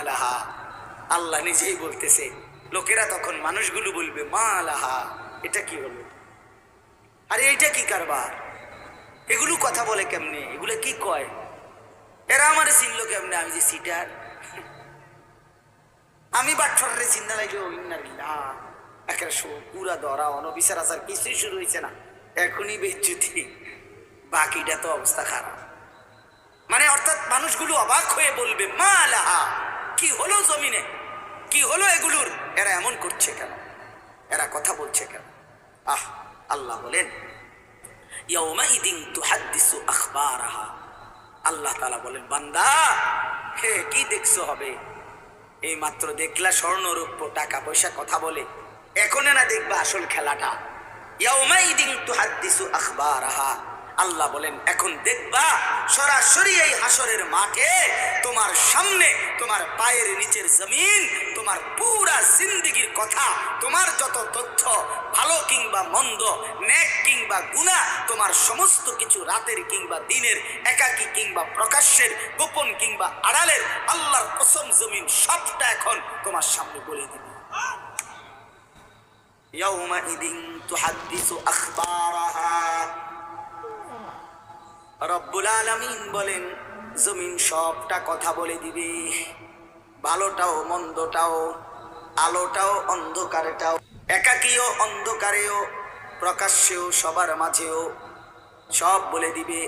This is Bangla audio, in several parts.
আলাহা, আল্লাহ নিজেই বলতেছে। লোকেরা তখন মানুষগুলো বলবে মা আলাহা, এটা কি হলো, আরে এইটা কি কারবার, এগুলো কথা বলে কেমনে, এগুলো কি কয়, এরা আমার চিনলো কেমনে, আমি যে সিটার, আমি বাটফারে চিন্তা লাগলো একটা পুরা ধরা অনবিচার আচার কিছুই শুরু হয়েছে না, এখনই বেজ্জুতি, বাকিটা তো অবস্থা খারাপ। মানে অর্থাৎ মানুষগুলো অবাক হয়ে বলবে মা আলাহা, কি হলো জমিনে, কি হলো এগুলোর, এরা এমন করছে কেন, এরা কথা বলছে কেন। আহ, আল্লাহ বলেন ইয়াউমাইদিন তুহাদ্দিসু আখবারাহা, আল্লাহ তাআলা বলেন বান্দা হে কি দেখছো হবে, এই মাত্র দেখলা স্বর্ণ রূপ্য টাকা পয়সা কথা বলে, এখন না দেখবা আসল খেলাটা। ইয়াউমাইদিন তুহাদ্দিসু আখবারাহা, আল্লাহ বলেন এখন দেখবা সরাসরি এই হাসরের মাঠে তোমার সামনে, তোমার পায়ের নিচের জমিন, তোমার পুরা জিন্দেগীর কথা, তোমার যত তথ্য, ভালো কিংবা মন্দ, নেক কিংবা গুনাহ, তোমার সমস্ত কিছু রাতের কিংবা দিনের, একাকী কিংবা প্রকাশ্যের, গোপন কিংবা আড়ালের, আল্লাহর কসম জমিন সবটা এখন তোমার সামনে বলে দিবে। ইয়াউমাইদিন তুহাদ্দিসু আখবারাহা, রব্বুল আলামিন বলেন জমিন সবটা কথা বলে দিবে, ভালোটাও মন্দটাও, আলোটাও অন্ধকারটাও, একাকীও অন্ধকারেও, প্রকাশ্যেও সবার মাঝেও সব বলে দিবে।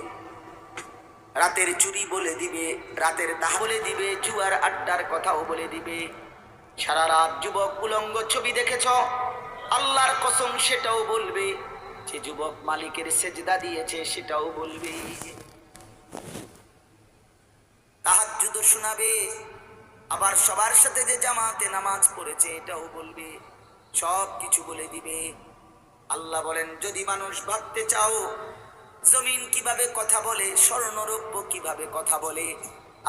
রাতের চুরি বলে দিবে, রাতের দাহ বলে দিবে, জুয়ার আড্ডার কথাও বলে দিবে। সারা রাত যুবক উলঙ্গ ছবি দেখেছ, আল্লাহর কসম সেটাও বলবে। যে যুবক মালিকের সেজদা দিয়েছে সেটাও বলবে। তাহাজ্জুদ শোনাবে, আবার সবার সাথে যে জামাতে নামাজ পড়েছে এটাও বলবে, সব কিছু বলে দিবে। আল্লাহ বলেন যদি মানুষ ভাবতে চাও জমিন কিভাবে কথা বলে, স্বর্ণরৌপ্য কিভাবে কথা বলে,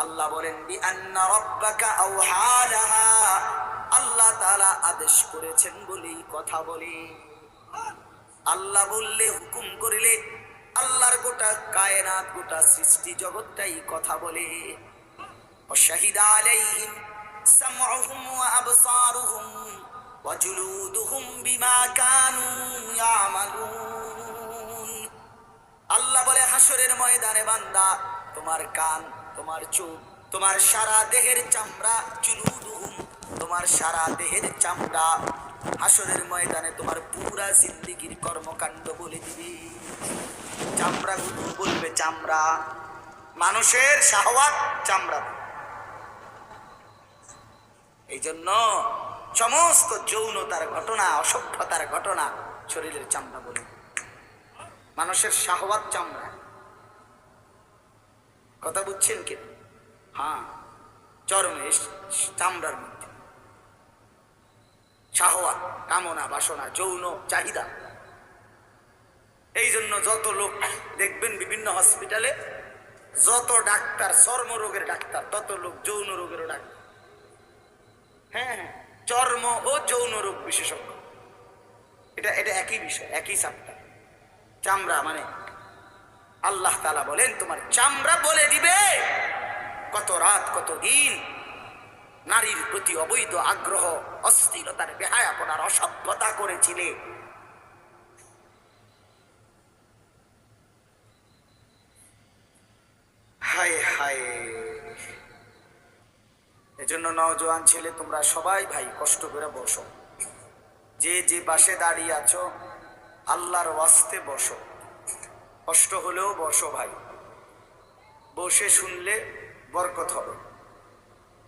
আল্লাহ বলেন বিআন্না রাব্বাকা আওহা লাহা, আল্লাহ তাআলা আদেশ করেছেন বলেই কথা বলে। আল্লাহ বললে, হুকুম করিলে আল্লাহর গোটা কায়নাত, গোটা সৃষ্টি জগৎটাই কথা বলে। ওয়াশাহিদা আলাইহিম সামউহুম ওয়া আবসারুহুম ওয়া জুলুদুহুম বিমা কানু ইয়ামালুন। আল্লাহ বলে হাসরের ময়দানে বান্দা তোমার কান, তোমার চোখ, তোমার সারা দেহের চামড়া, জুলুদুহুম তোমার সারা দেহের চামড়া, হাসরের ময়দানে তোমার পুরা জিন্দেগীর কর্মকাণ্ড বলে দিবে। চামড়াগুলো বলবে, চামড়া মানুষের শাহওয়াত চামড়া। এই জন্য সমস্ত যৌনতার ঘটনা, অসভ্যতার ঘটনা শরীরের চামড়া বলে, মানুষের শাহওয়াত চামড়া। কথা বুঝছেন কি? হ্যাঁ, চরমে চামড়ার মধ্যে শাহওয়াত, কামনা, বাসনা, যৌন চাহিদা। এই জন্য যত লোক দেখবেন বিভিন্ন হসপিটালে, যত ডাক্তার চর্মরোগের ডাক্তার, তত লোক যৌন রোগেরও ডাক্তার। হ্যাঁ, চর্ম ও যৌন রোগ বিশেষজ্ঞ, এটা এটা একই বিষয়, একই চাপ্টার। চামড়া মানে আল্লাহ তাআলা বলেন তোমার চামড়া বলে দিবে কত রাত কত দিন নারীর প্রতি অবৈধ আগ্রহ, অস্থিরতার, বেহায়াপনার, অসভ্যতা করেছিলে। হায় হায়। এজন্য নওজোয়ান ছেলে তোমরা সবাই ভাই কষ্ট করে বসো, যে যে পাশে দাঁড়িয়ে আছো আল্লাহর ওয়াস্তে বসো, কষ্ট হলেও বসো ভাই, বসে শুনলে বরকত হবে।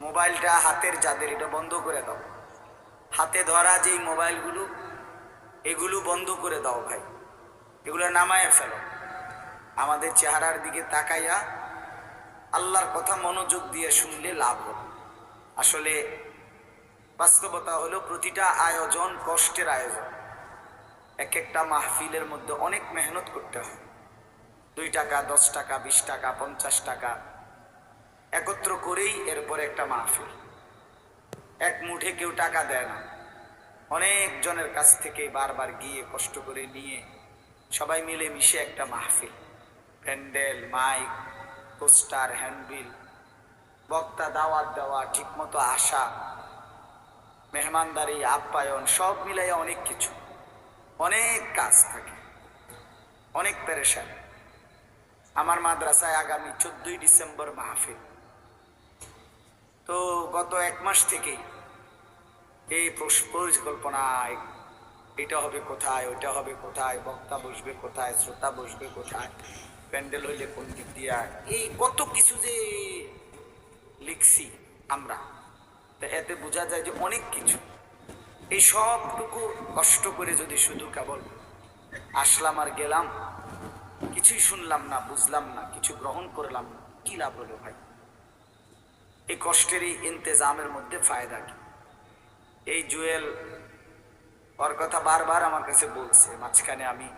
মোবাইলটা হাতের যাদের, এটা বন্ধ করে দাও। হাতে ধরা যেই মোবাইলগুলো, এগুলো বন্ধ করে দাও ভাই, এগুলো নামায় ফেলো। আমাদের চেহারার দিকে তাকাইয়া আল্লাহর কথা মনোযোগ দিয়ে শুনলে লাভ হবে। আসলে বাস্তবতা হলো প্রতিটা আয়োজন কষ্টের আয়োজন। এক একটা মাহফিলের মধ্যে অনেক মেহনত করতে হয়। 2 টাকা, 10 টাকা, 20 টাকা, 50 টাকা একত্র করেই এরপরে একটা মাহফিল। এক মুঠে কেউ টাকা দেয় না, অনেক জনের কাছ থেকে বারবার গিয়ে কষ্ট করে নিয়ে সবাই মিলে মিশে একটা মাহফিল, প্যান্ডেল, মাইক, পোস্টার, হ্যান্ডবিল, বক্তা দাওয়াত দেওয়া, ঠিক মতো আসা, মেহমানদারি, আপ্যায়ন সব মিলাইয়া অনেক কিছু, অনেক কাজ থাকে, অনেক পেরেশান। আমার মাদ্রাসায় আগামী 14ই ডিসেম্বর মাহফিল। তো গত 1 মাস থেকেই এই পরিকল্পনায়, এটা হবে কোথায়, ওইটা হবে কোথায়, বক্তা বসবে কোথায়, শ্রোতা বসবে কোথায়, প্যান্ডেল হইলে কোন দিক দিয়া, এই কত কিছু যে লিখছি আমরা, তা এতে বোঝা যায় যে অনেক কিছু। এই সবটুকু কষ্ট করে যদি শুধু কেবল আসলাম আর গেলাম, কিছুই শুনলাম না, বুঝলাম না, কিছু গ্রহণ করলাম না, কি লাভ হলো ভাই? এই কষ্টের এই ইন্তেজামের মধ্যে ফায়দা কি? এই জুয়েল ওর কথা বারবার আমার কাছে বলছে, মাঝখানে আমি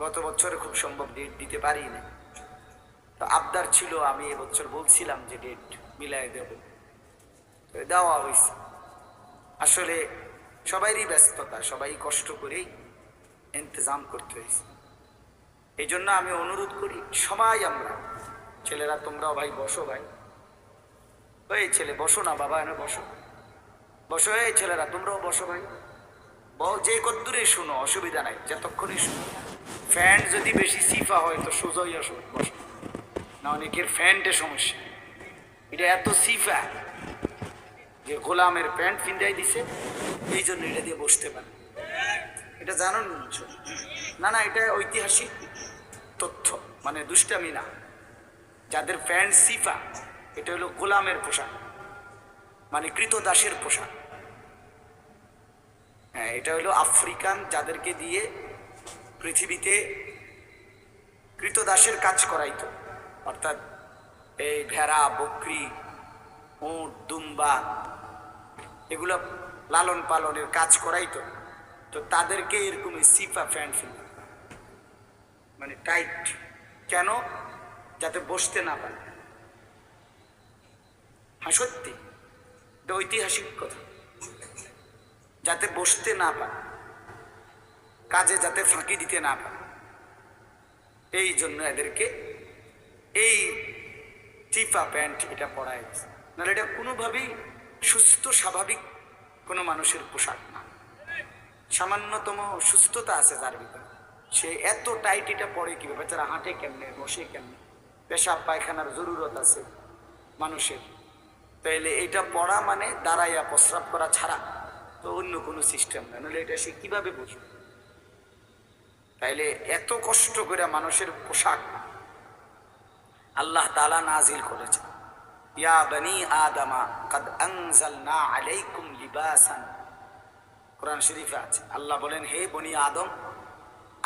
গত বছরে খুব সম্ভব ডেট দিতে পারি না, তো আবদার ছিল, আমি এবছর বলছিলাম যে ডেট মিলাই দেব, তো দেওয়া হয়েছে। আসলে সবাইরই ব্যস্ততা, সবাই কষ্ট করেই ইন্তজাম করতে হয়েছে। এই জন্য আমি অনুরোধ করি সবাই, আমরা ছেলেরা তোমরাও ভাই বসো, ভাই ওই ছেলে বসো না বাবা, এনে বসো, বসো, এই ছেলেরা তোমরাও বসো ভাই, যে কদ্দূরে শুনো, অসুবিধা নাই, যতক্ষণই শুনো। ফ্যান যদি বেশি সিফা হয় তো সোজাই আসো, বসো না, অনেকের ফ্যানটে সমস্যা, এটা এত সিফা যে গোলামের প্যান্ট ফিন্দাই দিছে, এই জন্য এটা দিয়ে বসতে পারে। এটা জানুন না? না, এটা ঐতিহাসিক তথ্য, মানে দুষ্টামি না। যাদের প্যান্ট সিফা, এটা হলো গোলামের পোশাক, মানে কৃতদাসের পোশাক। হ্যাঁ, এটা হলো আফ্রিকান, যাদেরকে দিয়ে পৃথিবীতে কৃতদাসের কাজ করাইতো, অর্থাৎ এই ভেড়া, বকরি, উট, দুম্বা, এগুলো লালন পালনের কাজ করাইতো। তো তাদেরকে এরকম সিফা প্যান্ট ফিল, মানে টাইট, কেন? যাতে বসতে না পারে। হ্যাঁ সত্যি, এটা ঐতিহাসিক কথা, যাতে বসতে না পারে, কাজে যাতে ফাঁকি দিতে না পারে, এই জন্য এদেরকে এই চিফা প্যান্ট এটা পরায় গেছে। নাহলে এটা কোনোভাবেই সুস্থ স্বাভাবিক কোনো মানুষের পোশাক না। সামান্যতম সুস্থতা আছে যার ভিতরে, সে এত টাইট এটা পরে কিভাবে? বেচারা হাঁটে কেমনে, বসে কেমনে, পেশাব পায়খানার জরুরত আছে মানুষের, তাইলে এটা পড়া মানে দাঁড়াইয়া প্রস্রাব করা ছাড়া তো অন্য কোনো সিস্টেম না, নাহলে এটা সে কিভাবে বুঝবে? তাইলে এত কষ্ট করে মানুষের পোশাক আল্লাহ তাআলা নাজিল করেছেন। ইয়া বনি আদমা কাদ আনজালনা আলাইকুম লিবাসান, কোরআন শরীফে আছে। আল্লাহ বলেন, হে বনি আদম,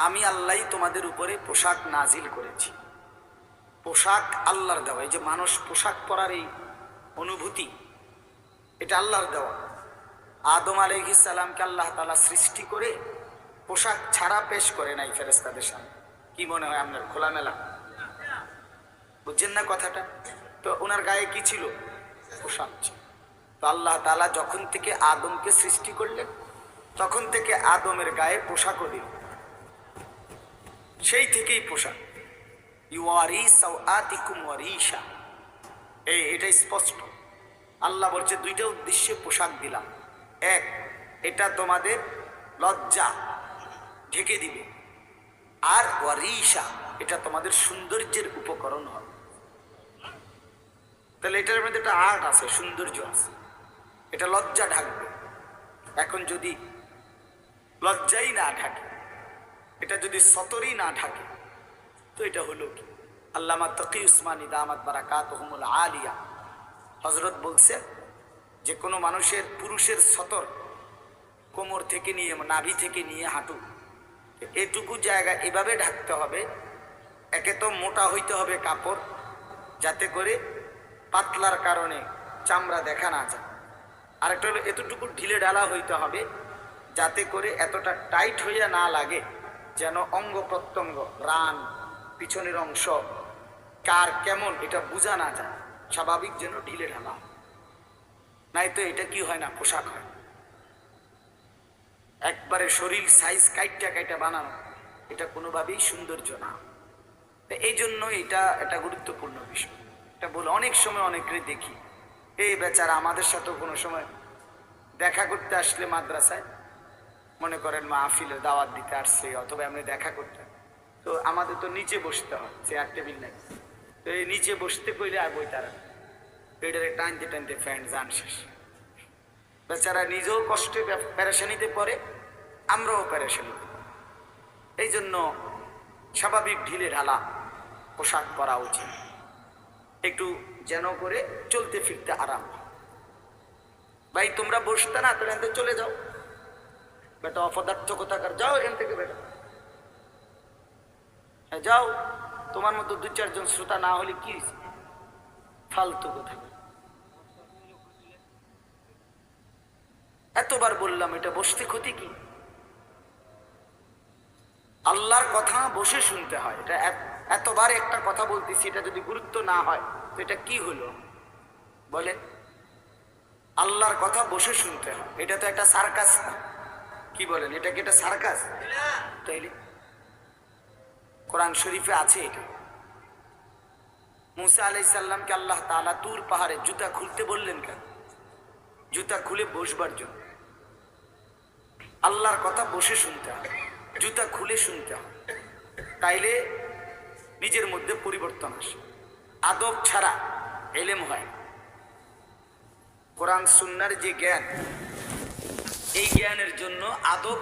আমি আল্লাহই তোমাদের উপরে পোশাক নাজিল করেছি। পোশাক আল্লাহর দেওয়া। এই যে মানুষ পোশাক পরার এই অনুভূতি, এটা আল্লাহর দেওয়া। আদম আলাইহিস সালামকে আল্লাহ তাআলা সৃষ্টি করে পোশাক ছাড়া পেশ করে নাই ফেরেশতাদের সামনে। কি মনে হয় আপনার? খোলামেলা, বুঝছেন না কথাটা? তো ওনার গায়ে কি ছিল? পোশাক ছিল। তো আল্লাহ তাআলা যখন থেকে আদমকে সৃষ্টি করলেন, তখন থেকে আদমের গায়ে পোশাকও দিল, সেই থেকেই পোশাক। ইউয়ারি সাওআতিকুম ওয়ারিশা, এটা স্পষ্ট। আল্লাহ বলছে দুইটা উদ্দেশ্যে পোশাক দিলাম। এক, এটা তোমাদের লজ্জা ঢেকে দিবে, আর ওয়ারিশা, এটা তোমাদের সৌন্দর্যের উপকরণ হবে। তাহলে এটার মধ্যে একটা আর্ট আছে, সৌন্দর্য আছে, এটা লজ্জা ঢাকবে। এখন যদি লজ্জাই না ঢাকে, এটা যদি সতরই না ঢাকে, তো এটা হলো কি? আল্লামা তকি উসমানী দামাত বারাকাতুহুমুল আলিয়া হযরত বলছেন যে কোনো মানুষের, পুরুষের সতর কোমর থেকে নিয়ে, নাভি থেকে নিয়ে হাঁটু, এটুকু জায়গা এভাবে ঢাকতে হবে। একে তো মোটা হইতে হবে কাপড়, যাতে করে পাতলার কারণে চামড়া দেখা না যায়। আরেকটা হলো এতটুকু ঢিলে ঢালা হইতে হবে, যাতে করে এতটা টাইট হইয়া না লাগে, যেন অঙ্গ প্রত্যঙ্গ, রান, পিছনের অংশ কার কেমন এটা বোঝা না যায়, স্বাভাবিক যেন ঢিলে ঢালা। নাই তো এটা কি হয় না, পোশাক হয়। একবারে শরীর সাইজ কাইটা কাইটা বানানো, এটা কোনোভাবেই সৌন্দর্য না। এই জন্য এটা একটা গুরুত্বপূর্ণ বিষয়। এটা বলে অনেক সময় অনেককে দেখি, এই বেচারা আমাদের সাথেও কোনো সময় দেখা করতে আসলে মাদ্রাসায়, মনে করেন মাহফিলে দাওয়াত দিতে আসছে অথবা এমনি দেখা করতে, তো আমাদের তো নিচে বসতে হয়, চেয়ার টেবিল নাই, তো এই নিচে বসতে কইলে আর বই তারা পেডারে টানতে টানতে ফ্যান যান শেষ। বেচারা নিজেও কষ্টে প্যারেশানিতে পড়ে, আমরাও প্যারেশানিতে। এই জন্য স্বাভাবিক ঢিলে ঢালা পোশাক পরা উচিত, একটু যেন করে চলতে ফিরতে আরাম। ভাই তোমরা বসতে না, তোরা এখান চলে যাও, বেটা অপদার্থ কোথাকার, যাও এখান থেকে বেটা, হ্যাঁ যাও, তোমার মতো দু চারজন শ্রোতা না হলে কি ফালতু কোথায়। এতবার বললাম এটা বসতে ক্ষতি কি? আল্লাহর কথা বসে শুনতে হয়। এটা এতবার একটা কথা বলতেছি, এটা যদি গুরুত্ব না হয় তো এটা কি হলো বলেন? আল্লাহর কথা বসে শুনতে হয়, এটা তো একটা সার্কাস না, কি বলেন? এটা কি একটা সার্কাস? তাইলে কোরআন শরীফে আছে এটা। মুসা আলাইহিস সালামকে আল্লাহ তাআলা তুর পাহাড়ে জুতা খুলতে বললেন কেন? জুতা খুলে বসবার জন্য। আল্লাহর কথা বসে শুনতে হয়, জুতা খুলে শুনতে হয়, তাইলে নিজের মধ্যে পরিবর্তন আসে। আদব ছাড়া এলেম হয়। কোরআন সুন্নাহর যে জ্ঞান, এই জ্ঞানের জন্য আদব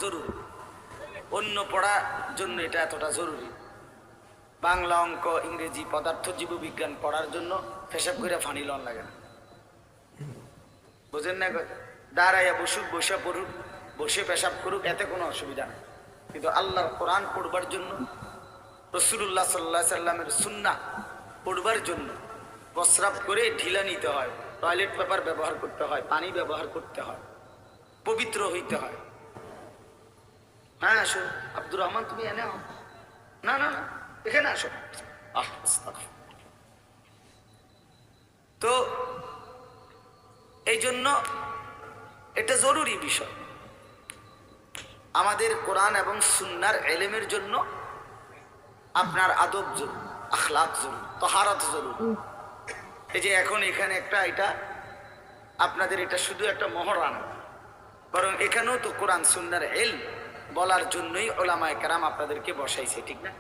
জরুরি, অন্য পড়ার জন্য এটা এতটা জরুরি। বাংলা, অঙ্ক, ইংরেজি, পদার্থ, জীববিজ্ঞান পড়ার জন্য পেশাব করে ফানি লন লাগে না, বুঝেন না? দাঁড়াইয়া বসুক, বসে পড়ুক, বসে পেশাব করুক, এতে কোনো অসুবিধা নেই। কিন্তু আল্লাহর কোরআন পড়বার জন্য, রাসূলুল্লাহ সাল্লাল্লাহু আলাইহি সাল্লামের সুন্নাহ পড়বার জন্য প্রস্রাব করে ঢিলা নিতে হয়, টয়লেট পেপার ব্যবহার করতে হয়, পানি ব্যবহার করতে হয়, পবিত্র হইতে হয়। হ্যাঁ আসো আব্দুর রহমান, তুমি এনে হও, না না না এখানে আসো। তো এই জন্য এটা জরুরি বিষয়। আমাদের কোরআন এবং সুন্নাহর এলেমের জন্য আপনার আদব জরুরি, আখলাক জরুরি, তাহারাত জরুরি। এই যে এখন এখানে একটা, এটা আপনাদের এটা শুধু একটা মহরানা, বরং এখানেও তো কোরআন সুন্নাহর ইলম বলার জন্যই উলামায়ে কেরাম আপনাদেরকে বসাইছে, ঠিক না?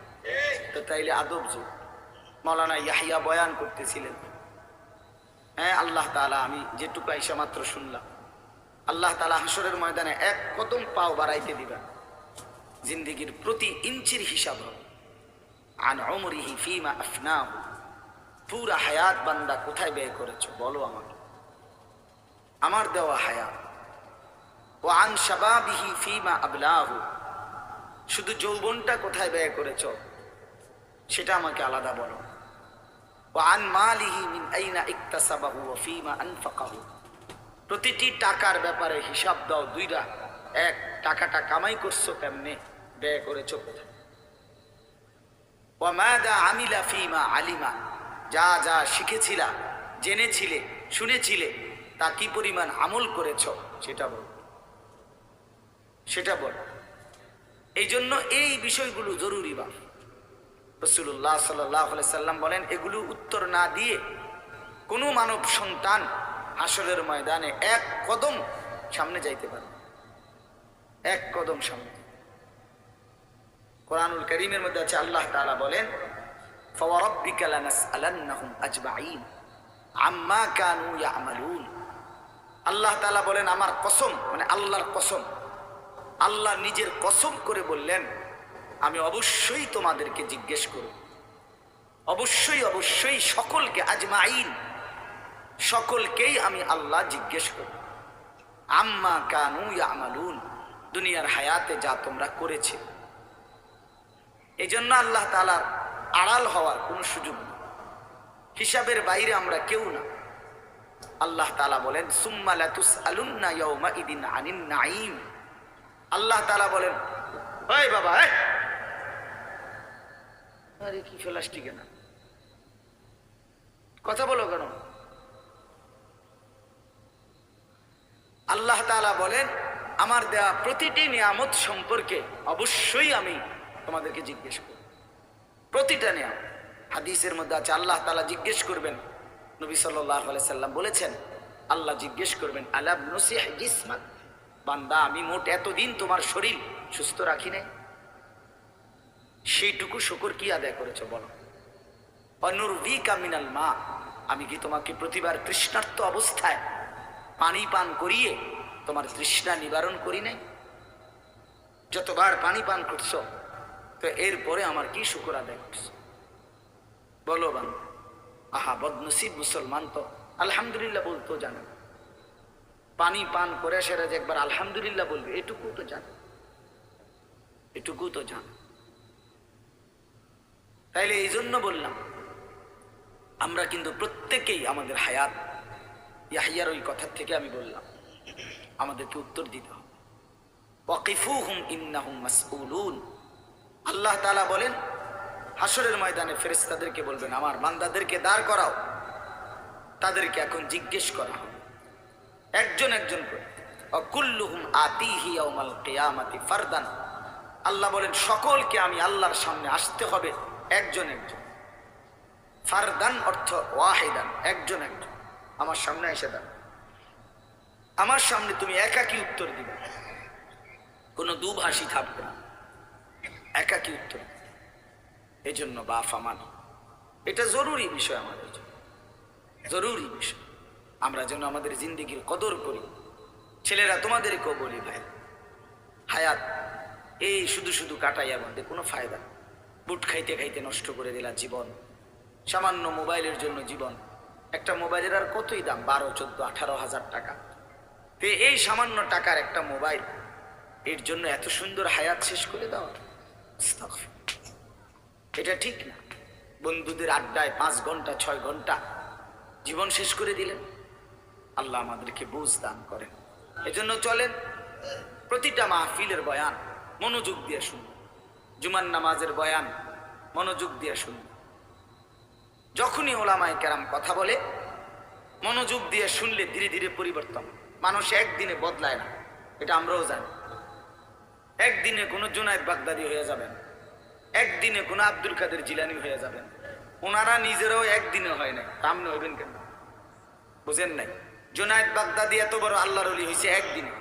তো তাইলে আদব জরুরি। মাওলানা ইয়াহিয়া বয়ান করতেছিলেন, হ্যাঁ আল্লাহ তাআলা, আমি যেটুকু আইসা মাত্র শুনলাম, আল্লাহ তাআলা হাসরের ময়দানে এক কদম পাও বাড়াইতে দিবেন, জিন্দেগির প্রতি ইঞ্চির হিসাব হবে। আন উমরিহি ফীমা আফনাহু, পুরা হায়াত বান্দা কোথায় ব্যয় করেছো বলো আমাকে, আমার দেওয়া হায়াত। ওয়া আন শাবাবিহি ফীমা আবলাহু, শুধু যৌবনটা কোথায় ব্যয় করেছো সেটা আমাকে আলাদা বলো। ওয়া আন মালিহি মিন আইনা ইকতাসাবাহু ওয়া ফীমা আনফাকাহু, প্রতিটি টাকার ব্যাপারে হিসাব দাও দুইটা। এক, টাকাটা কামাই করছো কেমনে, ব্যয় করেছো কোথায়। ওয়া মাযা আমিলা ফীমা আলিমা, যা যা শিখেছিলা, জেনেছিলে, শুনেছিলে, তা কি পরিমাণ আমল করেছো সেটা বল, সেটা বল। এই জন্য এই বিষয়গুলো জরুরি। বা রাসূলুল্লাহ সাল্লাল্লাহু আলাইহি সাল্লাম বলেন, এগুলো উত্তর না দিয়ে কোনো মানব সন্তান হাসরের ময়দানে এক কদম সামনে যাইতে পারে, এক কদম সামনে। কোরআনুল কারীমের মধ্যে আছে, আল্লাহ তাআলা বলেন, ফাওয়ারাব্বিকা লানাসআলান্নাহুম আজমাইন আম্মা কানু ইয়ামালুন। আল্লাহ তাআলা বলেন, আমার কসম, মানে আল্লাহর কসম, আল্লাহ নিজের কসম করে বললেন, আমি অবশ্যই তোমাদেরকে জিজ্ঞেস করব, অবশ্যই অবশ্যই সকলকে, আজমাইন সকলকেই আমি আল্লাহ জিজ্ঞেস করব, আম্মা কানু ইয়ামালুন, দুনিয়ার হায়াতে যা তোমরা করেছে। এই জন্য আল্লাহ তাআলার আড়াল হওয়ার কোনো সুযোগ নেই, হিসাবের বাইরে আমরা কেউ না। আল্লাহ তাআলা বলেন, সুম্মা লাতুসআলুন্না ইয়াওমাইদিন আনিন নাঈম। আল্লাহ তাআলা বলেন, ওই বাবা, আরে কি প্লাস্টিকে না কথা বলো কেন? আল্লাহ তাআলা বলেন, আমার দেয়া প্রতিটি নিয়ামত সম্পর্কে অবশ্যই আমি তোমাদেরকে জিজ্ঞেস করব, প্রতিটা নিয়ামত। হাদিসের মধ্যে আছে আল্লাহ তাআলা জিজ্ঞেস করবেন, নবী সাল্লাল্লাহু আলাইহি সাল্লাম বলেছেন, আল্লাহ জিজ্ঞেস করবেন আলাম নুসিহ জিসমাক, বান্দা আমি মোট এতদিন তোমার শরীর সুস্থ রাখি নাই, সেইটুকু শুকর কি আদায় করেছো বলো। অনুরবিকা মিনাল মা, আমি কি তোমাকে প্রতিবার তৃষ্ণার্ত অবস্থায় পানি পান করিয়ে তোমার তৃষ্ণা নিবারণ করি নাই? যতবার পানি পান করছো তো এরপরে আমার কি শুকর আদায় করছো বলো বান্দা। আহা বদনসিব মুসলমান তো আলহামদুলিল্লাহ বলতেও জানে, পানি পান করে সেরা যে একবার আলহামদুলিল্লাহ বলবে এটুকু তো জানে, এটুকু তো জানে। তাইলে এই জন্য বললাম আমরা কিন্তু প্রত্যেকেই আমাদের হায়াত, ইয়াহিয়ার ওই কথার থেকে আমি বললাম আমাদেরকে উত্তর দিতে হবে। ওয়াকিফুহুম ইন্নাহুম মাসউলুন, আল্লাহ তাআলা বলেন হাসরের ময়দানে ফেরেশতাদেরকে বলবেন আমার বান্দাদেরকে দাঁড় করাও, তাদেরকে এখন জিজ্ঞেস করা হবে একজন একজন করে। কুল্লুহুম আতিহি ইয়াউমাল কিয়ামাতি ফারদান, আল্লাহ বলেন সকলকে আমি আল্লাহর সামনে আসতে হবে একজন একজন। ফারদান অর্থ ওয়াহিদান, একজন একজন আমার সামনে এসে দাও, আমার সামনে তুমি একাকী উত্তর দিবে, কোনো দুভাষী থাকবে না, একাকী উত্তর। এই জন্য বাফা মানো, এটা জরুরি বিষয়, আমাদের জন্য জরুরি বিষয়। আমরা যেন আমাদের জিন্দেগির কদর করি। ছেলেরা তোমাদেরকেও বলি ভাই, হায়াত এই শুধু শুধু কাটাইয়া আমাদের কোনো ফায়দা, বুট খাইতে খাইতে নষ্ট করে দিলা জীবন, সামান্য মোবাইলের জন্য জীবন। একটা মোবাইলের আর কতই দাম, 12, 14, 18 হাজার টাকা। তো এই সামান্য টাকার একটা মোবাইল, এর জন্য এত সুন্দর হায়াত শেষ করে দাও, এটা ঠিক না। বন্ধুদের আড্ডায় 5 ঘন্টা 6 ঘন্টা জীবন শেষ করে দিলেন। আল্লাহ আমাদেরকে বুঝ দান করেন। এজন্য চলেন প্রতিটা মাহফিলের বয়ান মনোযোগ দিয়ে শুনুন, জুমার নামাজের বয়ান মনোযোগ দিয়ে শুনুন। যখনই ওলামায়ে কেরাম কথা বলে মনোযোগ দিয়ে শুনলে ধীরে ধীরে পরিবর্তন। মানুষ একদিনে বদলায় না, এটা আমরাও জানি। একদিনে কোনো জুনায়েদ বাগদাদি হয়ে যাবেন, একদিনে কোনো আব্দুল কাদের জিলানী হয়ে যাবেন। ওনারা নিজেরাও একদিনে হয় না, সামনে হইবেন কেন বুঝেন নাই? জুনায়েদ বাগদাদি এত বড় আল্লাহর ওলি হয়েছে একদিনে,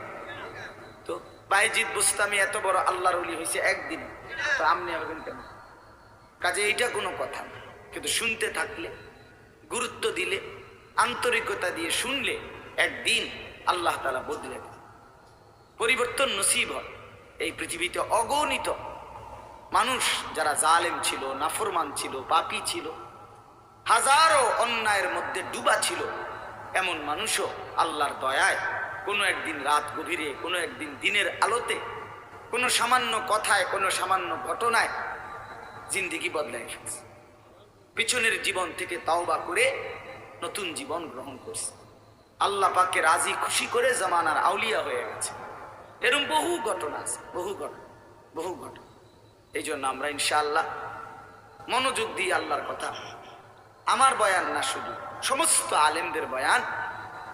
তো বাইজিদ বুস্তামি এত বড় আল্লাহর ওলি হয়েছে একদিনে, তো আমনি হবেন কেন? কাজে এইটা কোনো কথা না। কিন্তু শুনতে থাকলে, গুরুত্ব দিলে, আন্তরিকতা দিয়ে শুনলে একদিন আল্লাহ তাআলা বদলে দেন, পরিবর্তন নসিব হয়। এই পৃথিবীতে অগণিত মানুষ যারা জালেম ছিল, নাফরমান ছিল, পাপী ছিল, হাজারো অন্যায়ের মধ্যে ডুবা ছিল, এমন মানুষও আল্লাহর দয়ায় কোনো একদিন রাত গভীরে, কোনো একদিন দিনের আলোতে, কোনো সামান্য কথায়, কোনো সামান্য ঘটনায় জিন্দেগি বদলায় ফেলছে। পিছনের জীবন থেকে তাওবা করে নতুন জীবন গ্রহণ করছে, আল্লাহ পাককে রাজি খুশি করে জামানার আউলিয়া হয়ে গেছে। এরকম বহু ঘটনা আছে, বহু ঘটনা, বহু ঘটনা। এই জন্য আমরা ইনশাআল্লাহ মনোযোগ দিয়ে আল্লাহর কথা, আমার বয়ান না শুধু সমস্ত আলেমদের বয়ান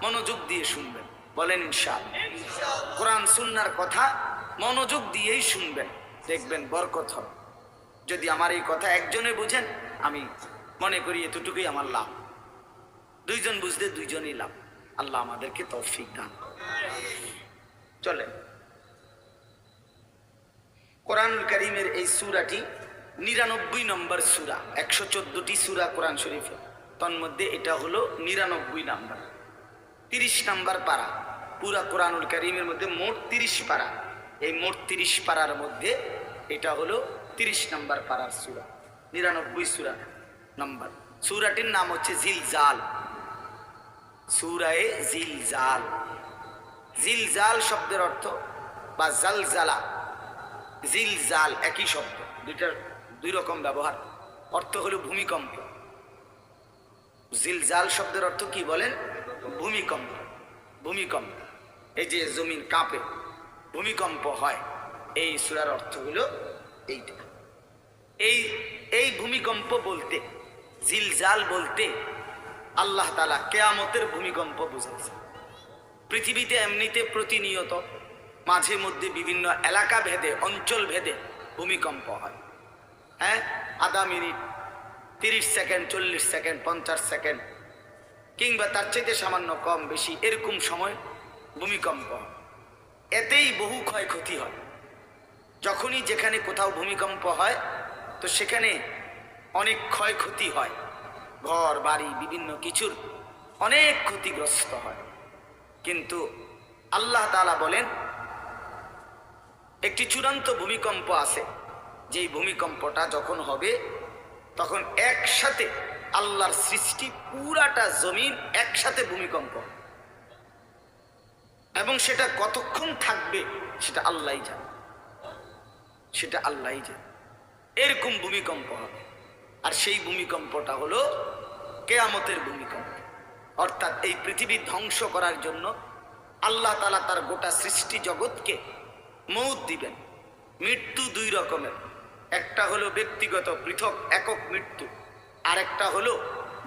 মনোযোগ দিয়ে শুনবেন, বলেন ইনশাআল্লাহ। কোরআন সুন্নাহর কথা মনোযোগ দিয়েই শুনবেন, দেখবেন বরকত হবে। যদি আমার এই কথা একজনে বুঝেন, আমি মনে করি এতটুকুই আমার লাভ। 2 জন বুঝলে 2 জনই লাভ। আল্লাহ আমাদেরকে তৌফিক দান। চলেন কোরআনুল কারীমের এই সূরাটি 99 নম্বর সূরা, 114টি সূরা কোরআন শরীফে, তন্মধ্যে এটা হলো 99 নাম্বার, 30 নাম্বার পারা। পুরা কোরআনুল কারীমের মধ্যে মোট 30 পারা, এই মোট 30 পারার মধ্যে এটা হলো 30 নাম্বার পারার সূরা, 99 সূরা নাম্বার। সূরাটির নাম হচ্ছে জিলজাল, সূরায়ে জিলজাল। জিলজাল শব্দের অর্থ বা জালজালা, জিলজাল একই শব্দ, দুইটার 2 রকম ব্যবহার। অর্থ হলো ভূমিকম্প। জিলজাল শব্দের অর্থ কি বলেন? ভূমিকম্প। ভূমিকম্প, এই যে জমিন কাঁপে, ভূমিকম্প হয়, এই সূরার অর্থ হলো এইটা। এই ভূমিকম্প বলতে, জিলজাল বলতে আল্লাহ তাআলা কিয়ামতের ভূমিকম্প বুঝাইছে। পৃথিবীতে এমনিতে প্রতিনিয়ত মাঝে মধ্যে বিভিন্ন এলাকা ভেদে, অঞ্চল ভেদে ভূমিকম্প হয়। হ্যাঁ, আধা মিনিট 30 সেকেন্ড, 40 সেকেন্ড, 50 সেকেন্ড কিংবা তার চাইতে সামান্য কম বেশি এরকম সময় ভূমিকম্প, এতেই বহু ক্ষয়ক্ষতি হয়। যখনই যেখানে কোথাও ভূমিকম্প হয় তো সেখানে অনেক ক্ষয়ক্ষতি হয়, ঘর বাড়ি বিভিন্ন কিছুর অনেক ক্ষতিগ্রস্ত হয়। কিন্তু আল্লাহ তাআলা বলেন একটি চূড়ান্ত ভূমিকম্প আছে, যেই ভূমিকম্পটা যখন হবে তখন একসাথে আল্লাহর সৃষ্টি পুরাটা জমিন একসাথে ভূমিকম্প, এবং সেটা কতক্ষণ থাকবে সেটা আল্লাহই জানে, সেটা আল্লাহই জানে। এরকম ভূমিকম্প হবে, আর সেই ভূমিকম্পটা হলো কিয়ামতের ভূমিকম্প। অর্থাৎ এই পৃথিবী ধ্বংস করার জন্য আল্লাহ তাআলা তার গোটা সৃষ্টি জগৎকে মউত দিবেন। মৃত্যু দুই রকমের, একটা হলো ব্যক্তিগত পৃথক একক মৃত্যু, আর একটা হলো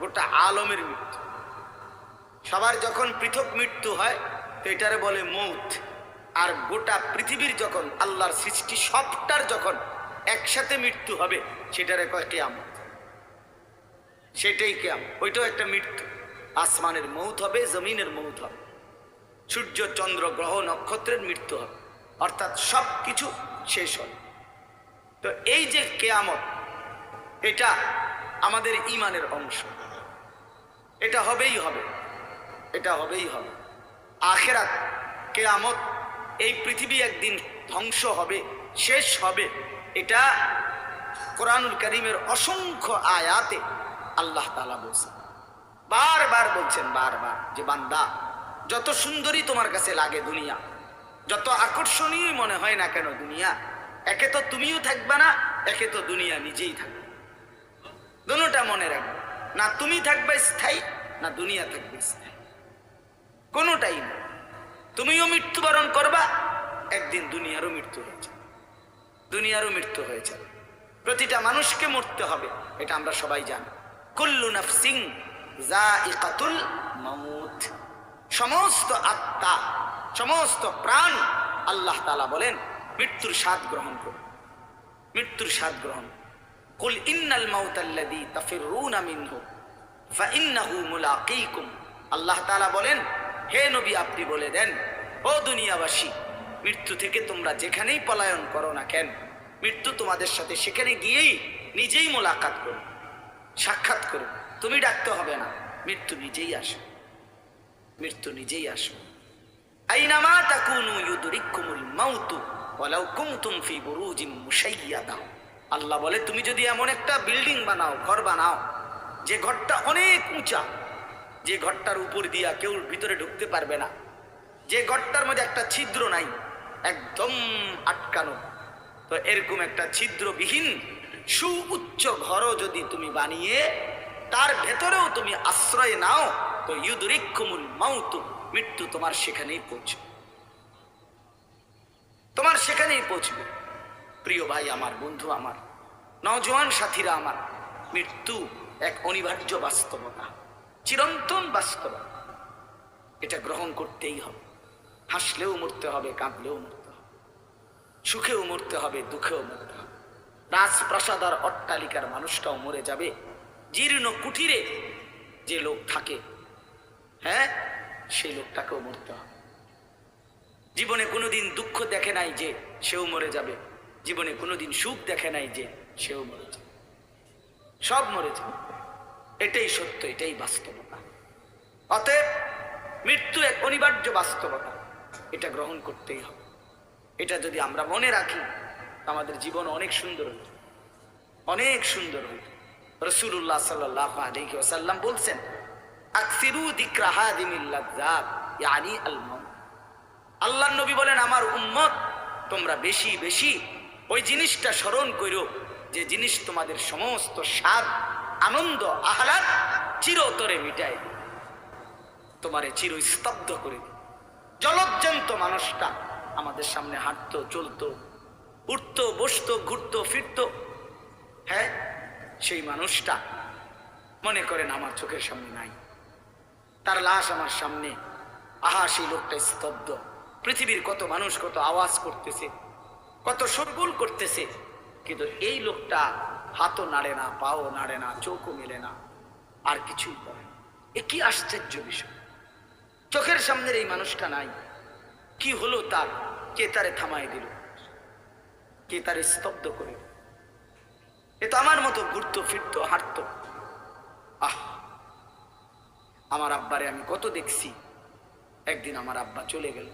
গোটা আলমের মৃত্যু। সবার যখন পৃথক মৃত্যু হয় তো এটারে বলে মউত, আর গোটা পৃথিবীর যখন আল্লাহর সৃষ্টি সবটার যখন একসাথে মৃত্যু হবে সেটারে কয় কিয়ামত। সেটাই কিয়ামত, ওইটাও একটা মৃত্যু। আসমানের মউত হবে, জমিনের মউত হবে, সূর্য চন্দ্র গ্রহ নক্ষত্রের মৃত্যু হবে, অর্থাৎ সব কিছু শেষ হবে। তো এই যে কিয়ামত, এটা আমাদের ঈমানের অংশ, এটা হবেই হবে, এটা হবেই হবে। আখিরাত, কিয়ামত, এই পৃথিবী একদিন ধ্বংস হবে, শেষ হবে, এটা কোরআনুল কারীমের অসংখ্য আয়াতে আল্লাহ তাআলা বলছেন, বারবার বলছেন, বারবার, যে বান্দা যত সুন্দরী তোমার কাছে লাগে দুনিয়া, যত আকর্ষণীয় মনে হয় না কেন দুনিয়া, একে তো তুমিও থাকবে না, একে তো দুনিয়া নিজেই থাকবে। দুটোটা মনে রাখবে, না তুমি থাকবে স্থায়ী, না দুনিয়া থাকবে স্থায়ী, কোনোটাই না। তুমিও মৃত্যুবরণ করবা, একদিন দুনিয়ারও মৃত্যু হয়ে যাবে, দুনিয়ারও মৃত্যু হয়ে যাবে। প্রতিটা মানুষকে মরতে হবে, এটা আমরা সবাই জানি। কুল্লু নাফসিন যায়িকাতুল মাউত, সমস্ত আত্মা, সমস্ত প্রাণ, আল্লাহ তাআলা বলেন মৃত্যুর স্বাদ গ্রহণ করবে, মৃত্যুর স্বাদ গ্রহণ। কুল ইন্নাল মাউতাল্লাযী তাফিররুনা মিনহু ফাইন্নাহু মুলাকীকুম, আল্লাহ তাআলা বলেন হে নবী আপনি বলে দেন, ও দুনিয়াবাসী, মৃত্যু থেকে তোমরা যেখানেই পলায়ন করো না কেন, মৃত্যু তোমাদের সাথে সেখানে গিয়েই নিজেই মোলাকাত করো, সাক্ষাৎ করো। তুমি ডাকতে হবে না, মৃত্যু নিজেই আসে, মৃত্যু নিজেই আসে। আইনামা তাকুনু ইউদরিকুমুল মাউতু ওয়ালাউ কুনতুম ফি বুরুজিম মুশাইয়াদা, আল্লাহ বলে তুমি যদি এমন একটা বিল্ডিং বানাও, ঘর বানাও, যে ঘরটা অনেক উঁচা, যে ঘরটার উপর দিয়া কেউ ভিতরে ঢুকতে পারবে না, যে ঘরটার মধ্যে একটা ছিদ্র নাই, একদম আটকানো, তো এরকম একটা ছিদ্রবিহীন সুউচ্চ ঘরও যদি তুমি বানিয়ে তার ভেতরেও তুমি আশ্রয় নাও, তো ইউদরিকুমুল মাউতু, মৃত্যু তোমার সেখানেই পৌঁছবে, তোমার সেখানেই পৌঁছবে। প্রিয় ভাই আমার, বন্ধু আমার, নওজোয়ান সাথীরা আমার, মৃত্যু এক অনিবার্য বাস্তবতা, চিরন্তন বাস্তবতা, এটা গ্রহণ করতেই হবে। হাসলেও মরতে হবে, কাঁদলেও মরতে হবে, সুখেও মরতে হবে, দুঃখেও মরতে হবে। রাজপ্রাসাদ আর অট্টালিকার মানুষটাও মরে যাবে, জীর্ণ কুটিরে যে লোক থাকে, হ্যাঁ, সেই লোকটাকেও মরতে হবে। জীবনে কোনোদিন দুঃখ দেখে নাই যে সেও মরে যাবে, জীবনে কোনোদিন সুখ দেখে নাই যে সেও মরে যাবে, সব মরে যাবে। এটাই সত্য, এটাই বাস্তবতা। অতএব মৃত্যু এক অনিবার্য বাস্তবতা, এটা গ্রহণ করতেই হবে। এটা যদি আমরা মনে রাখি আমাদের জীবন অনেক সুন্দর হইত, অনেক সুন্দর হইত। রাসূলুল্লাহ সাল্লাল্লাহু আলাইহি ওয়াসাল্লাম বলছেন, আকসিরু যিকরা হাদিমিল লাযযাত ইয়ানি আল মাউত, আল্লাহর নবী বলেন আমার উম্মত তোমরা বেশি বেশি ওই জিনিসটা স্মরণ করো যে জিনিস তোমাদের সমস্ত স্বাদ, আনন্দ, আহ্লাদ চিরতরে মিটায়, তোমারে চিরস্তব্ধ করে দিবে। জলজ্জান্ত মানুষটা আমাদের সামনে হাঁটতো, চলতো, উঠতো, বসতো, ঘুরতো, ফিরতো, হ্যাঁ, সেই মানুষটা মনে করেন আমার চোখের সামনে নাই, তার লাশ আমার সামনে, আহা সেই লোকটা স্তব্ধ। পৃথিবীর কত মানুষ কত আওয়াজ করতেছে, কত শোরগোল করতেছে, কিন্তু এই লোকটা হাতও নাড়ে না, পাও নাড়ে না, চোখও মেলে না, আর কিছুই করে না। এ কি আশ্চর্য বিষয়! চোখের সামনের এই মানুষটা নাই, কি হলো তার? কে তারে থামাই দিল? কে তারে স্তব্ধ করে? এ তো আমার মতো ঘুরতো ফিরতো হাঁটতো। আহ, আমার আব্বারে আমি কত দেখছি, একদিন আমার আব্বা চলে গেল।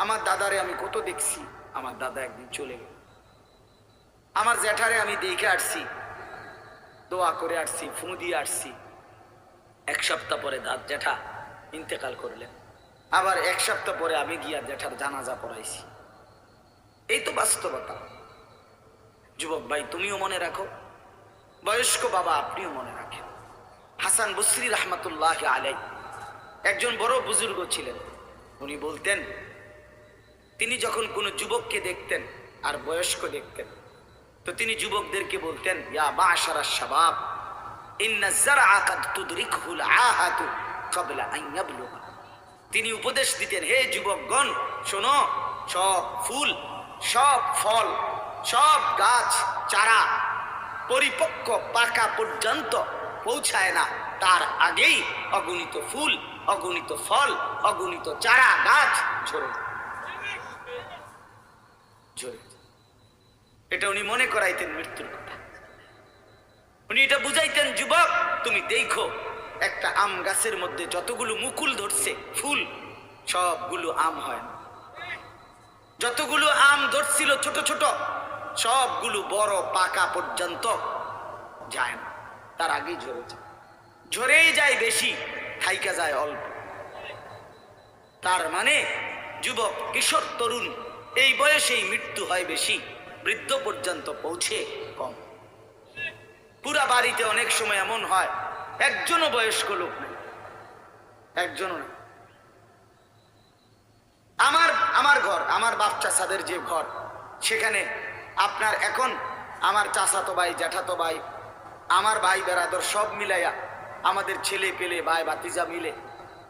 আমার দাদারে আমি কত দেখছি, আমার দাদা একদিন চলে গেল। আমার জ্যাঠারে আমি দেখে আসছি, দোয়া করে আসছি, ফুঁ দিয়ে আসছি। এক সপ্তাহ পরে জ্যাঠা ইন্তেকাল করলেন। আবার এক সপ্তাহ পরে আমি গিয়া জ্যাঠার জানাজা পড়াইছি। এই তো বাস্তবতা। যুবক ভাই, তুমিও মনে রাখো, বয়স্ক বাবা আপনিও মনে রাখেন। হাসান বসরি রহমতুল্লাহ আলাইহি একজন বড় বুজুর্গ ছিলেন। উনি বলতেন, তিনি যখন কোনো যুবককে দেখতেন আর বয়স্ক দেখতেন, তো তিনি যুবকদেরকে বলতেন, ইয়া মাশারাশ শাবাব ইন্না যারআ কাদ তুদরিকুল আহাতু ক্বাবলা আন ইয়াবলুগা। তিনি উপদেশ দিতেন, হে যুবকগণ শোনো, সব ফুল, সব ফল, সব গাছ চারা পরিপক্ক পাকা পর্যন্ত পৌঁছায় না, তার আগেই অগণিত ফুল, অগণিত ফল, অগণিত চারা গাছ ঝরে ঝরে। এটা উনি মনে করাইতেন মৃত্যুর কথা। উনি এটা বুঝাইতেন, যুবক তুমি দেখো, একটা আম গাছের মধ্যে যতগুলো মুকুল ধরছে ফুল, সবগুলো আম হয় না। যতগুলো আম ধরছিল ছোট ছোট, সবগুলো বড় পাকা পর্যন্ত যায় না, তার আগেই ঝরে যায়। ঝরেই যায় বেশি, থাইকা যায় অল্প। তার মানে যুবক, কিশোর, তরুণ এই বয়সেই মৃত্যু হয় বেশি, বৃদ্ধ পর্যন্ত পৌঁছে কম। পুরা বাড়িতে অনেক সময় এমন হয় একজনও বয়স্ক লোক নেই, একজনও নেই। আমার ঘর, আমার বাপ চাচাদের যে ঘর, সেখানে আপনার এখন আমার চাচাতো ভাই, জ্যাঠাতো ভাই, আমার ভাই বেরাদর সব মিলাইয়া আমাদের ছেলে পেলে ভাই ভাতিজা মিলে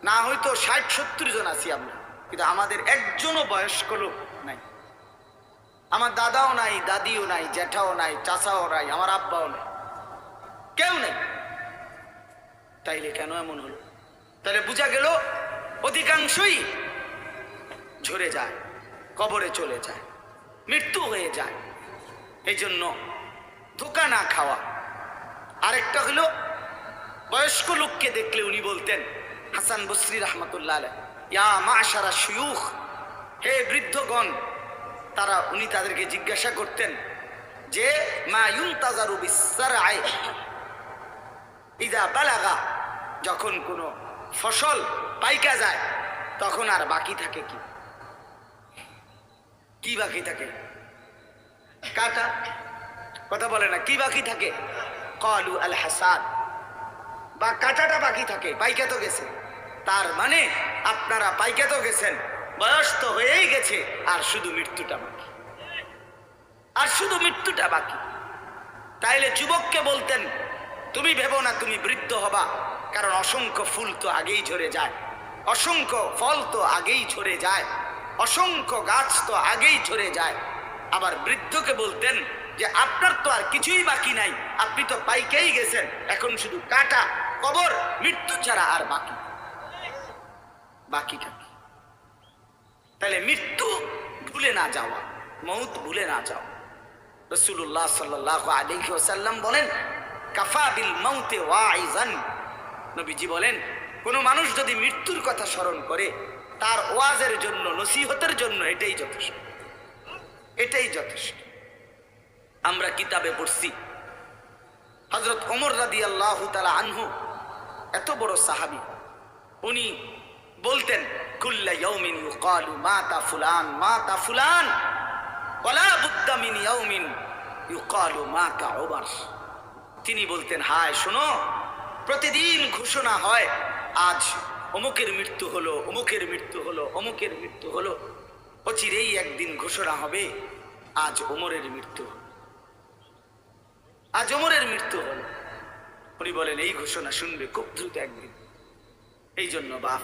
না হয়তো 60-70 জন আছি আমরা, কিন্তু আমাদের একজনও বয়স্ক লোক নাই। আমার দাদাও নাই, দাদিও নাই, জ্যাঠাও নাই, চাচাও নাই, আমার আব্বাও নাই, কেউ নেই। তাইলে কেন এমন হলো? তাহলে বোঝা গেল অধিকাংশই ঝরে যায়, কবরে চলে যায়, মৃত্যু হয়ে যায়। এই জন্য ধোঁকা না খাওয়া। আরেকটা হলো, বয়স্ক লোককে দেখলে উনি বলতেন, হাসান বসরি রহমতুল্লাহ আলাইহি, ইয়া মাশারা শুয়ুখ, হে বৃদ্ধগণ। উনি তাদেরকে জিজ্ঞাসা করতেন যে মা ইউনতাজারু বিসসারআই ইযা বালাগা, যখন কোনো ফসল পাইকা যায় তখন আর বাকি থাকে কি? কি বাকি থাকে? কাটা। কথা বলে না, কি বাকি থাকে? ক্বালু আল হাসাদ, বা কাটাটা বাকি থাকে, পাইকা তো গেছে। তার মানে আপনারা পাইকা তো গেছেন, বয়স তো হয়েই গেছে, আর শুধু মৃত্যুটা বাকি, আর শুধু মৃত্যুটা বাকি। তাইলে যুবককে বলতেন, তুমি ভেবো না তুমি বৃদ্ধ হবা, কারণ অসংখ্য ফুল তো আগেই ঝরে যায়, অসংখ্য ফল তো আগেই ঝরে যায়, অসংখ্য গাছ তো আগেই ঝরে যায়। আবার বৃদ্ধকে বলতেন যে আপনার তো আর কিছুই বাকি নাই, আপনি তো পাইকেই গেছেন, এখন শুধু কাটা, কবর, মৃত্যু ছাড়া আর বাকিটা কি? তাহলে মৃত্যু ভুলে না যাওয়া, মউত ভুলে না যাওয়া। রাসূলুল্লাহ সাল্লাল্লাহু আলাইহি ওয়াসাল্লাম বলেন, কাফা বিল মাউতি ওয়াইজান। নবীজি বলেন, কোনো মানুষ যদি মৃত্যুর কথা স্মরণ করে, তার ওয়াজের জন্য, নসিহতের জন্য এটাই যথেষ্ট, এটাই যথেষ্ট। আমরা কিতাবে পড়ছি, হযরত ওমর রাদিয়াল্লাহু তাআলা আনহু, এত বড় সাহাবী, উনি বলতেন, কুল্লা ইয়াউমিন ইউকালু মাতা ফুলান মাতা ফুলান ওয়ালা বুদ্দা মিন ইয়াউমিন ইউকালু মাতা উমর। তিনি বলতেন, হায় শোনো, প্রতিদিন ঘোষণা হয় আজ অমুকের মৃত্যু হলো, অমুকের মৃত্যু হলো, অমুকের মৃত্যু হলো। অচিরেই একদিন ঘোষণা হবে আজ ওমরের মৃত্যু, আজ ওমরের মৃত্যু হলো। উনি বলেন, এই ঘোষণা শুনবে খুব দ্রুত একদিন। এই জন্য বাপ,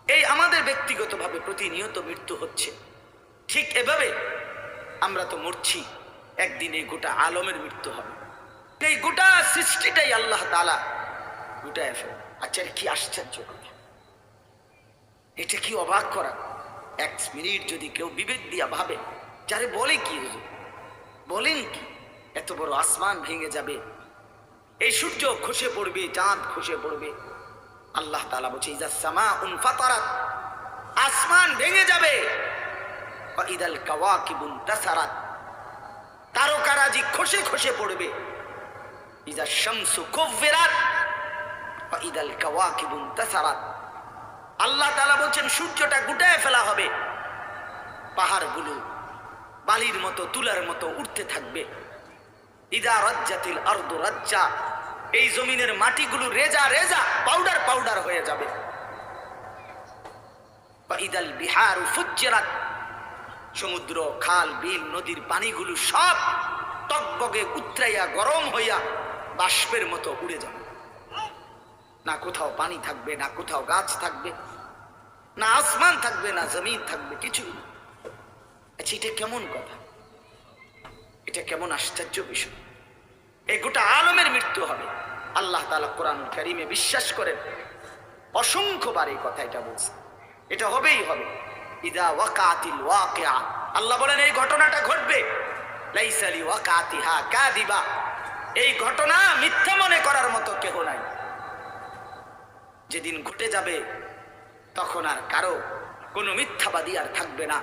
এই আমাদের ব্যক্তিগতভাবে প্রতিনিয়ত মৃত্যু হচ্ছে, ঠিক এভাবে আমরা তো মরছি, একদিন এই গোটা আলমের মৃত্যু হবে। এই গোটা সৃষ্টিটাই আল্লাহ তাআলা গোটায় ফেলে। আচ্ছা, কি আশ্চর্য কথা, এটা কি অবাক করা। এক মিনিট যদি কেউ বিবেক দিয়া ভাবে, যারে বলে কি হুজুর, বলেন কি, এত বড় আসমান ভেঙে যাবে, এই সূর্য খসে পড়বে, চাঁদ খসে পড়বে। আল্লাহ তাআলা বলছে ইযা সামাউন ফাতারাত, আসমান ভেঙে যাবে। ওয়া ইদাল কাওয়াকিবুন তাসারাত, তারকারাজি খসে খসে পড়বে। ইযা শামসু কুব্বিরাত ওয়া ইদাল কাওয়াকিবুন তাসারাত। আল্লাহ তাআলা বলছেন সূর্যটা গুটায় ফেলা হবে, পাহাড়গুলো বালির মতো তুলার মতো উঠতে থাকবে। ইদা রাজ্জাতিল আরদু রাজ্জা, এই জমিনের মাটিগুলো রেজা রেজা পাউডার পাউডার হয়ে যাবে। বা ইদাল বিহারু ফুজ্জিরাত, সমুদ্র খাল বিল নদীর পানিগুলো সব টকবগে উতরাইয়া গরম হইয়া বাষ্পের মতো উড়ে যাবে। না কোথাও পানি থাকবে, না কোথাও গাছ থাকবে, না আসমান থাকবে, না জমিন থাকবে, কিছু। আচ্ছা, এটা কেমন কথা, এটা কেমন আশ্চর্য বিষয়। এই গোটা আলমের মৃত্যু হবে। আল্লাহ তাআলা কোরআন কারীমে বিশ্বাস করেন, অসংখ্যবার এই কথা এটা বলছে, এটা হবেই হবে। ইদা ওয়াকাতিল ওয়াকিআ, আল্লাহ বলেন এই ঘটনাটা ঘটবে। লাইসা লি ওয়াকাতিহা কাযিবা, এই ঘটনা মিথ্যা মনে করার মতো কেহ নাই। যেদিন ঘটে যাবে তখন আর কারো কোনো মিথ্যাবাদী আর থাকবে না,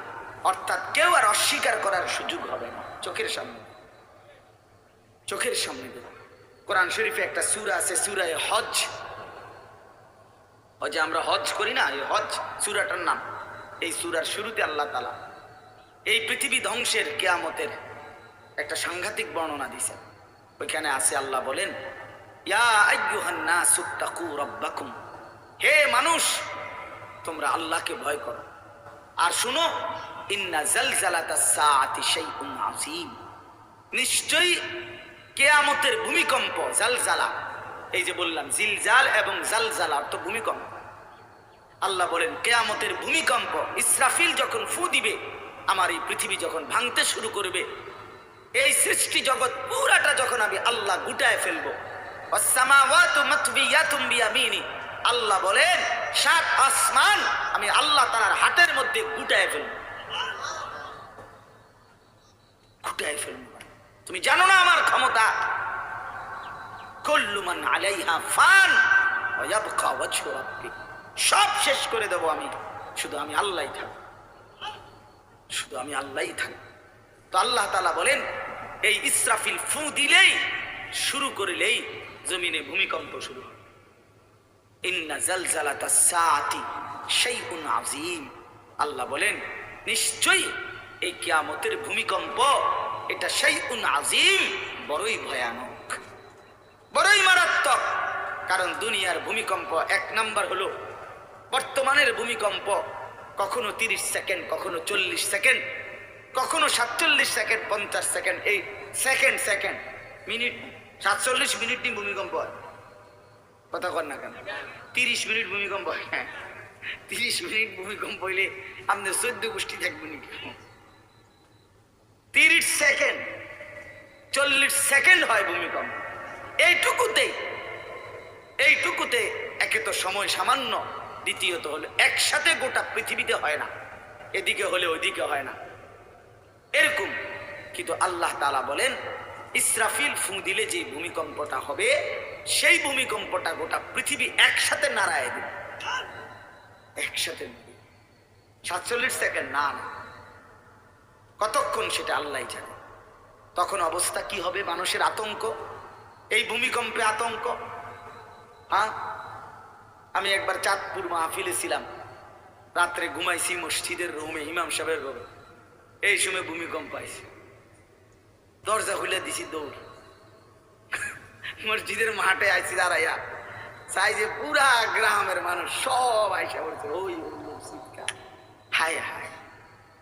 অর্থাৎ কেউ আর অস্বীকার করার সুযোগ হবে না। চোখের সামনে, চোখের সামনে কোরআন শরীফে একটা সূরা আছে, সূরা হজ। ওই যে আমরা হজ করি না, এই হজ সূরাটার নাম। এই সূরার শুরুতে আল্লাহ তাআলা এই পৃথিবী ধ্বংসের কিয়ামতের একটা সাংঘাতিক বর্ণনা দিয়েছেন। ওইখানে আছে আল্লাহ বলেন, ইয়া আইয়ুহান নাসু তাকু রাব্বাকুম, হে মানুষ তোমরা আল্লাহকে ভয় করো। আর শুনো, ইন্না জালজালাতাস সাআতি শাইউন আযীম, নিশ্চয়ই কিয়ামতের ভূমিকম্প, জালজালা, এই যে বললাম জিলজাল এবং জালজালা অর্থ ভূমিকম্প। আল্লাহ বলেন কিয়ামতের ভূমিকম্প, ইসরাফিল যখন ফু দিবে, আমার এই পৃথিবী যখন ভাঙতে শুরু করবে, এই সৃষ্টি জগৎ পুরাটা যখন আমি আল্লাহ গুটায় ফেলবো। ওয়াসসামাওয়াতু মাতবিয়াতুম বিয়ামিনি, আল্লাহ বলেন সাত আসমান আমি আল্লাহ তাআলার হাতের মধ্যে গুটায় ফেলবো, গুটায় ফেলবো। তুমি জানো না আমার ক্ষমতা। কুল্লু মান আলাইহা ফান ওয়া ইয়াবকা ওয়াজহু রাব্বিক, সব শেষ করে দেব আমি, শুধু আমি আল্লাহই থাকব, শুধু আমি আল্লাহই থাকব। তো আল্লাহ তাআলা বলেন এই ইসরাফিল ফু দিলেই, শুরু করলেই জমিনে ভূমিকম্প শুরু হবে। ইন্না জালজালাতাস সাআতি শাইউন আযীম, আল্লাহ বলেন নিশ্চয়ই এই কিয়ামতের ভূমিকম্প এটা শাইউন আযীম, বড়ই ভয়ানক, বড়ই মারাত্মক। কারণ দুনিয়ার ভূমিকম্প এক নাম্বার হলো বর্তমানের ভূমিকম্প, কখনো 30 সেকেন্ড, কখনো 40 সেকেন্ড, কখনো 47 সেকেন্ড, 50 সেকেন্ড, এই সেকেন্ড সেকেন্ড মিনিট 47 মিনিট নিয়ে ভূমিকম্প হয়। কথা কর না কেন, 30 মিনিট ভূমিকম্প হয়। হ্যাঁ, 30 মিনিট ভূমিকম্প হইলে আমাদের 14 গোষ্ঠী থাকবে নাকি? 30 সেকেন্ড 40 সেকেন্ড হয় ভূমিকম্প। এইটুকুতে একে তো সময় সামান্য, দ্বিতীয়ত হলো একসাথে গোটা পৃথিবীতে হয় না, এদিকে হলে ওইদিকে হয় না এরকম। কিন্তু আল্লাহ তাআলা বলেন ইসরাফিল ফু দিলে যে ভূমিকম্পটা হবে, সেই ভূমিকম্পটা গোটা পৃথিবী একসাথে নাড়ায় দিবে, একসাথে। 47 সেকেন্ড না, কতক্ষণ সেটা আল্লাহই জানে। তখন অবস্থা কি হবে, মানুষের আতঙ্ক, এই ভূমিকম্পে আতঙ্ক। হ্যাঁ, আমি একবার চাঁদপুর মাহফিলে ছিলাম, রাত্রে ঘুমাইছি মসজিদের রুমে, ইমাম সাহেবের রুমে। এই সময় ভূমিকম্প আইছে, দরজা খুলে দিছি দৌড়, মসজিদের মাঠে আইছি দাঁড়াইয়া, চাই যে পুরা গ্রামের মানুষ সব আইসা বলছে ওই চিৎকার, হায় হায়।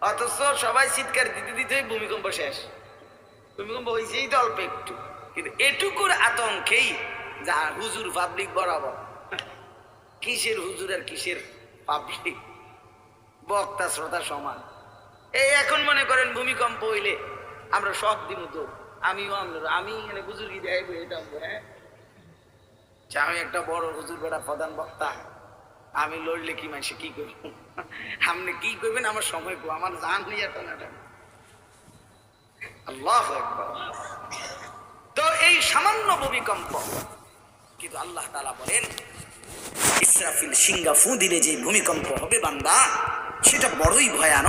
অথচ সবাই চিৎকার দিতে দিতে ভূমিকম্প শেষ। ভূমিকম্প হয়েছেই তো অল্প একটু, কিন্তু এটুকুর আতঙ্কেই যা হুজুর পাবলিক বরাবর। কিসের হুজুর আর কিসের পাবলিক, বক্তা শ্রোতা সমান। এই এখন মনে করেন ভূমিকম্প হইলে আমরা সব দিন তো আমিও আমি এখানে বুজুর্গি দেয় এটা হ্যাঁ আমি একটা বড় হুজুর বেড়া প্রধান বক্তা আমি লড়লে কি মানুষে কি করব আপনি কি করবেন আমার সময় কো আমার জান নিয়ে টানাটা আল্লাহু আকবার তো এই সামান্য ভূমিকম্প কিন্তু আল্লাহ তাআলা বলেন ইসরাফিল সিংহা ফু দিলে যে ভূমিকম্প হবে বান্দা সেটা বড়ই ভয়ানক